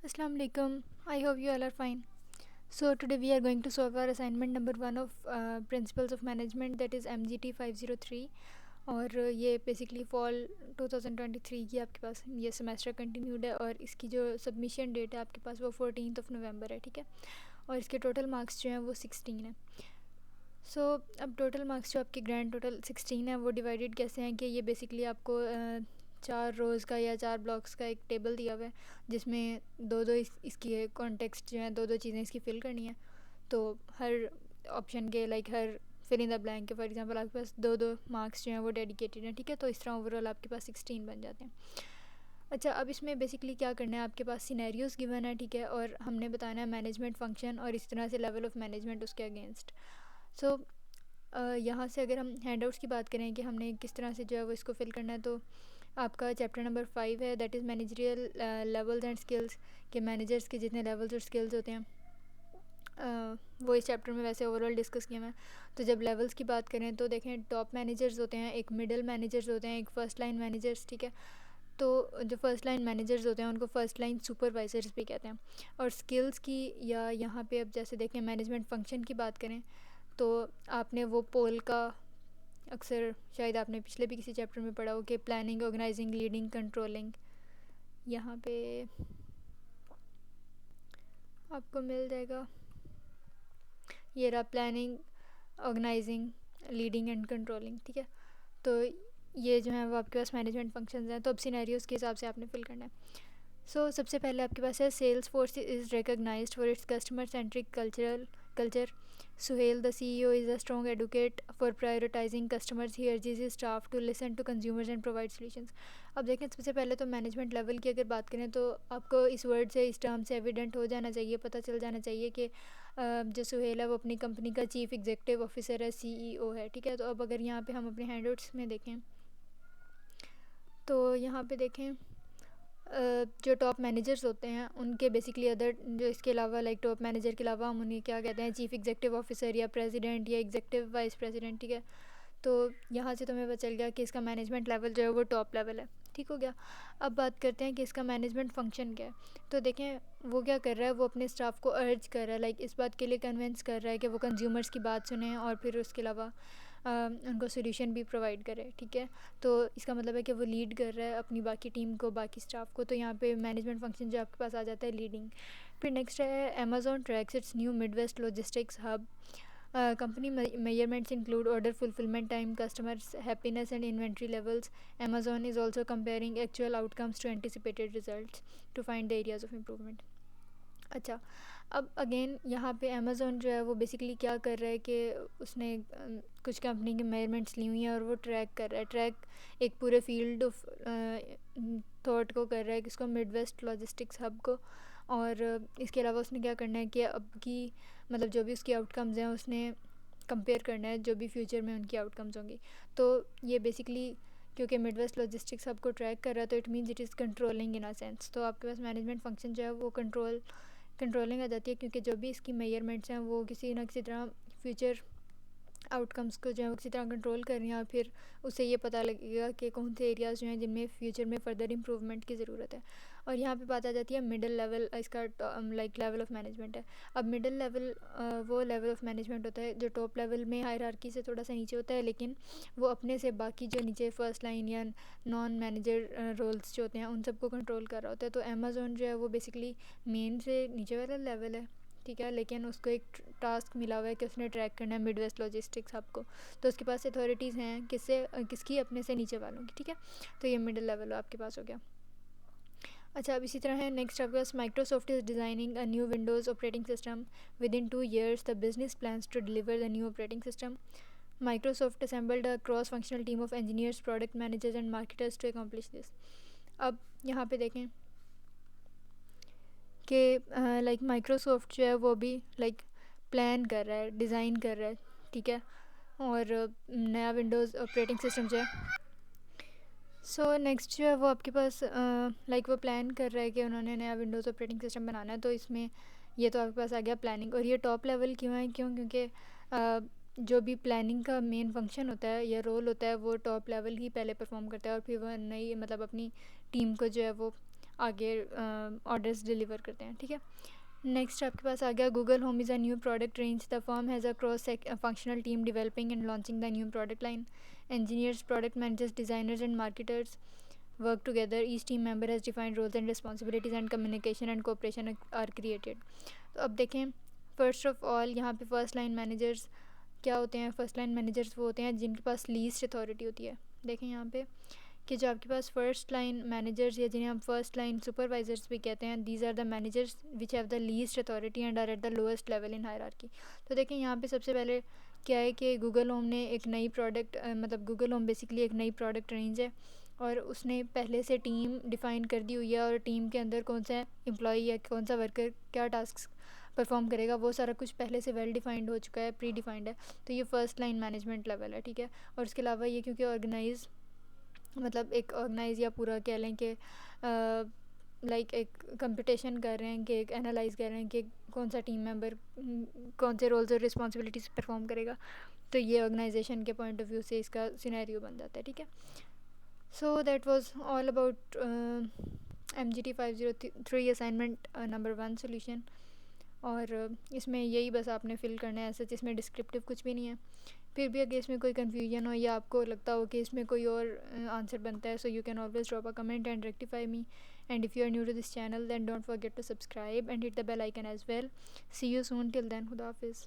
Assalamu alaikum. I hope you all are fine. So today we are going to solve our assignment number 1 of Principles of Management, that is MGT 503. और ये basically fall 2023 की आपके पास ये semester continued है और इसकी जो submission date है आपके पास वो 14 नवंबर है, ठीक है। और इसके टोटल मार्क्स जो हैं वो 16 है। सो अब टोटल मार्क्स जो आपके ग्रैंड टोटल 16 है वो डिवाइडेड कैसे हैं कि ये बेसिकली आपको 4 रोज़ का या 4 ब्लॉक्स का एक टेबल दिया हुआ है जिसमें दो दो इसकी कॉन्टेक्स्ट जो है दो चीज़ें इसकी फिल करनी है। तो हर ऑप्शन के हर फिल इन द ब्लैंक के फॉर एग्जांपल आपके पास दो मार्क्स जो हैं वो डेडिकेटेड हैं, ठीक है। तो इस तरह ओवरऑल आपके पास 16 बन जाते हैं। अच्छा, अब इसमें बेसिकली क्या करना है, आपके पास सिनेरियोज़ गिवन है, ठीक है, और हमने बताना है मैनेजमेंट फंक्शन और इस तरह से लेवल ऑफ मैनेजमेंट उसके अगेंस्ट। सो यहाँ से अगर हम हैंडआउट्स की बात करें कि हमने किस तरह से जो है वो इसको फिल करना है, तो आपका चैप्टर नंबर 5 है, that is managerial levels and skills, के मैनेजर्स के जितने लेवल्स और स्किल्स होते हैं वो इस चैप्टर में वैसे ओवरऑल डिस्कस किया है। तो जब लेवल्स की बात करें तो देखें, टॉप मैनेजर्स होते हैं, एक मिडिल मैनेजर्स होते हैं, एक फ़र्स्ट लाइन मैनेजर्स, ठीक है। तो जो फर्स्ट लाइन मैनेजर्स होते हैं उनको फर्स्ट लाइन सुपरवाइजर्स भी कहते हैं। और स्किल्स की या यहाँ पे अब जैसे देखें मैनेजमेंट फंक्शन की बात करें तो आपने वो पोल का अक्सर शायद आपने पिछले भी किसी चैप्टर में पढ़ा हो कि प्लानिंग, ऑर्गेनाइजिंग, लीडिंग, कंट्रोलिंग, यहाँ पे आपको मिल जाएगा, ये रहा planning, organising, leading and controlling, ठीक है। तो ये जो है वो आपके पास मैनेजमेंट फंक्शंस हैं। तो अब सिनेरियोज़ के हिसाब से आपने फिल करना है। सो सबसे पहले आपके पास है Salesforce is recognised for its customer centric culture. Suhail the CEO is a strong advocate for prioritising customers, he urges his staff to listen to consumers and provide solutions. अब देखें, सबसे पहले तो मैनेजमेंट लेवल की अगर बात करें तो आपको इस वर्ड से, इस टर्म से एविडेंट हो जाना चाहिए, पता चल जाना चाहिए कि जो सुहेल है वो अपनी कंपनी का चीफ एग्जीक्यूटिव ऑफिसर है, सीईओ है, ठीक है। तो अब अगर यहाँ पे हम अपने हैंडआउट्स में देखें तो यहाँ पे देखें जो टॉप मैनेजर्स होते हैं उनके बेसिकली अदर जो इसके अलावा टॉप मैनेजर के अलावा हम उन्हें क्या कहते हैं, चीफ एग्जीक्यूटिव ऑफिसर या प्रेसिडेंट या एग्जीक्यूटिव वाइस प्रेसिडेंट, ठीक है। तो यहाँ से तुम्हें पता चल गया कि इसका मैनेजमेंट लेवल जो है वो टॉप लेवल है, ठीक हो गया। अब बात करते हैं कि इसका मैनेजमेंट फंक्शन क्या है। तो देखें वो क्या कर रहा है, वो अपने स्टाफ को अर्ज कर रहा है, इस बात के लिए कन्विंस कर रहा है कि वो कंज्यूमर्स की बात सुने और फिर उसके अलावा उनको सोल्यूशन भी प्रोवाइड करे, ठीक है। तो इसका मतलब है कि वो लीड कर रहा है अपनी बाकी टीम को, बाकी स्टाफ को। तो यहाँ पे मैनेजमेंट फंक्शन जो आपके पास आ जाता है लीडिंग। फिर नेक्स्ट है Amazon tracks it's new Midwest logistics hub. Company measurements include order fulfillment time, customers happiness and inventory levels. Amazon is also comparing actual outcomes to anticipated results to find the areas of improvement. अच्छा, अब again यहाँ पे Amazon जो है वो basically क्या कर रहा है कि उसने कुछ कंपनी की मेजरमेंट्स ली हुई हैं और वो ट्रैक कर रहा है, ट्रैक एक पूरे फील्ड ऑफ थॉट को कर रहा है, किसको, मिडवेस्ट लॉजिस्टिक्स हब को। और इसके अलावा उसने क्या करना है कि अब की मतलब जो भी उसकी आउटकम्स हैं उसने कंपेयर करना है जो भी फ्यूचर में उनकी आउटकम्स होंगी। तो ये बेसिकली क्योंकि मिडवेस्ट लॉजिस्टिक्स हब को ट्रैक कर रहा है तो it means it is controlling in a sense. तो आपके पास मैनेजमेंट फंक्शन जो है वो कंट्रोलिंग आ जाती है, क्योंकि जो भी इसकी मेजरमेंट्स हैं वो किसी ना किसी तरह फ्यूचर आउटकम्स को जो है किसी तरह कंट्रोल कर रही हैं और फिर उससे ये पता लगेगा कि कौन से एरियाज़ जो हैं जिनमें फ्यूचर में फ़र्दर इम्प्रूवमेंट की ज़रूरत है। और यहाँ पे बात आ जाती है मिडिल लेवल, इसका लेवल ऑफ मैनेजमेंट है। अब मिडिल लेवल वो लेवल ऑफ मैनेजमेंट होता है जो टॉप लेवल में हायरार्की से थोड़ा सा नीचे होता है, लेकिन वो अपने से बाकी जो नीचे फर्स्ट लाइन या नॉन मैनेजर रोल्स जो होते हैं उन सबको कंट्रोल कर रहा होता है। तो अमेज़ॉन जो है वो बेसिकली मेन से नीचे वाला लेवल है, ठीक है, लेकिन उसको एक टास्क मिला हुआ है कि उसने ट्रैक करना है मिडवेस्ट लॉजिस्टिक्स हब को। तो उसके पास अथॉरिटीज़ हैं किसकी, अपने से नीचे वालों की, ठीक है। तो ये मिडिल लेवल आपके पास हो गया। अच्छा, अब इसी तरह है नेक्स्ट आपके पास Microsoft is designing a new Windows operating system within 2 years the business plans to deliver the new operating system. Microsoft assembled a cross functional team of engineers, product managers and marketers to accomplish this. अब यहाँ पे देखें कि Microsoft जो है वो भी plan कर रहा है, डिज़ाइन कर रहा है, ठीक है, और नया विंडोज़ ऑपरेटिंग सिस्टम जो है। सो नेक्स्ट जो है वो आपके पास वो प्लान कर रहा है कि उन्होंने नया विंडोज़ ऑपरेटिंग सिस्टम बनाना है। तो इसमें ये तो आपके पास आ गया प्लानिंग, और ये टॉप लेवल क्यों है, क्योंकि जो भी प्लानिंग का मेन फंक्शन होता है या रोल होता है वो टॉप लेवल ही पहले परफॉर्म करता है और फिर वो नई अपनी टीम को जो है वो आगे ऑर्डर्स डिलीवर करते हैं, ठीक है। नेक्स्ट आपके पास आ गया Google home is a new product range. The firm has a cross functional team developing and launching the new product line. Engineers, product managers, designers and marketers work together. Each team member has defined roles and responsibilities, and communication and cooperation are created. तो अब देखें, first of all यहाँ पे first line managers क्या होते हैं। First line managers वो होते हैं जिनके पास लीस्ट अथॉरिटी होती है। देखें यहाँ पे कि जो आपके पास फर्स्ट लाइन मैनेजर्स या जिन्हें हम फर्स्ट लाइन सुपरवाइजर्स भी कहते हैं, these are the managers which have the least authority and are at the lowest level in hierarchy. तो देखें यहाँ पे सबसे पहले क्या है कि गूगल होम ने एक नई प्रोडक्ट मतलब गूगल होम बेसिकली एक नई प्रोडक्ट रेंज है और उसने पहले से टीम डिफ़ाइन कर दी हुई है और टीम के अंदर कौन सा एम्प्लॉई या कौन सा वर्कर क्या टास्क परफॉर्म करेगा वो सारा कुछ पहले से वेल डिफाइंड हो चुका है, प्री डिफाइंड है। तो ये फर्स्ट लाइन मैनेजमेंट लेवल है, ठीक है। और उसके अलावा ये क्योंकि ऑर्गेनाइज मतलब एक ऑर्गेनाइज या पूरा कह लें कि लाइक एक कंपटीशन कर रहे हैं कि एक एनालाइज कर रहे हैं कि कौन सा टीम मेंबर कौन से रोल्स और रिस्पॉन्सिबिलिटीज़ परफॉर्म करेगा, तो ये ऑर्गेनाइजेशन के पॉइंट ऑफ व्यू से इसका सिनेरियो बन जाता है, ठीक है। So that was all about MGT 503 assignment number 1 solution. और इसमें यही बस आपने फिल करना है, ऐसा इसमें डिस्क्रिप्टिव कुछ भी नहीं है। फिर भी अगर इसमें कोई कन्फ्यूजन हो या आपको लगता हो कि इसमें कोई और आंसर बनता है, so you can always drop a comment and rectify me. And if you are new to this channel then don't forget to subscribe and hit the bell icon as well. See you soon, till then, खुदा हाफिज़।